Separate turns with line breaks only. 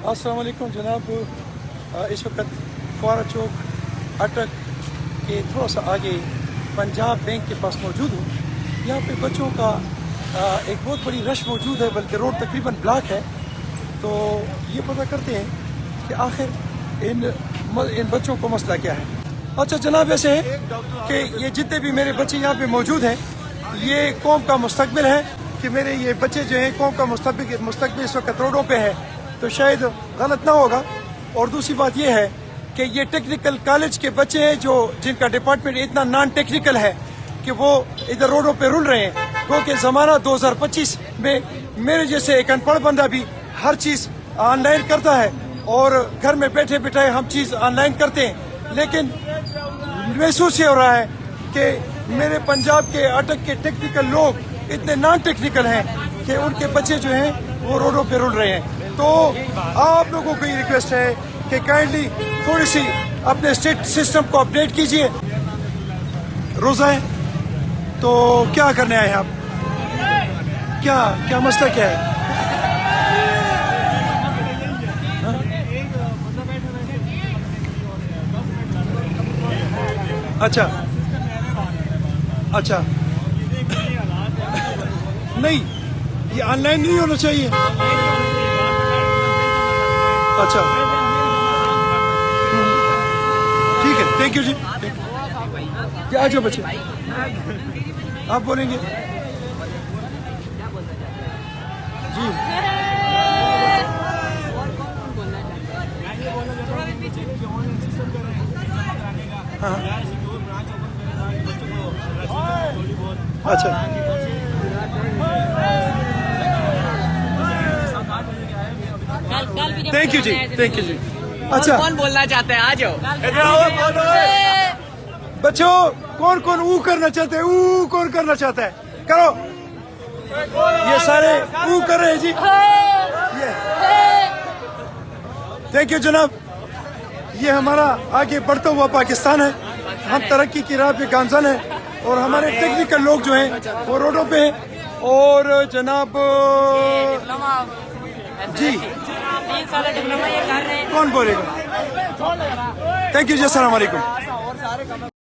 अस्सलाम वालेकुम जनाब, इस वक्त फुआरा चौक अटक के थोड़ा सा आगे पंजाब बैंक के पास मौजूद हूँ। यहाँ पे बच्चों का एक बहुत बड़ी रश मौजूद है, बल्कि रोड तकरीबन ब्लॉक है। तो ये पता करते हैं कि आखिर इन बच्चों को मसला क्या है। अच्छा जनाब, ऐसे है कि ये जितने भी मेरे बच्चे यहाँ पे मौजूद हैं, ये कौम का मुस्तकबिल है कि मेरे ये बच्चे जो हैं कौम का मुस्तकबिल इस वक्त रोडों पे है, तो शायद गलत ना होगा। और दूसरी बात ये है कि ये टेक्निकल कॉलेज के बच्चे हैं जो जिनका डिपार्टमेंट इतना नॉन टेक्निकल है कि वो इधर रोडों पे रुल रहे हैं, क्योंकि ज़माना 2025 में मेरे जैसे एक अनपढ़ बंदा भी हर चीज़ ऑनलाइन करता है और घर में बैठे बैठाए हम चीज़ ऑनलाइन करते हैं। लेकिन महसूस ये हो रहा है कि मेरे पंजाब के अटक के टेक्निकल लोग इतने नॉन टेक्निकल हैं कि उनके बच्चे जो हैं वो रोडों पे रुल रहे हैं। तो आप लोगों को ये रिक्वेस्ट है कि काइंडली थोड़ी सी अपने स्टेट सिस्टम को अपडेट कीजिए। रोज़ा है तो क्या करने आए हैं आप? क्या मसला क्या है? अच्छा नहीं, ये ऑनलाइन नहीं होना चाहिए। अच्छा ठीक है, थैंक यू जी। आ जाओ बच्चे, आप बोलेंगे जी। हाँ अच्छा थैंक यू जी, थैंक यू जी। अच्छा
कौन बोलना चाहते हैं? आ जाओ
बच्चों, कौन कौन ऊ करना चाहते हैं? ऊ कौन करना चाहता है? करो। ये सारे ऊ कर रहे हैं जी। थैंक यू जनाब। ये हमारा आगे बढ़ता हुआ पाकिस्तान है, हम तरक्की की राह पे गामजन है और हमारे टेक्निकल लोग जो हैं वो रोडों पे हैं। और जनाब जी कौन बोलेगा? थैंक यू जी, अस्सलाम वालेकुम।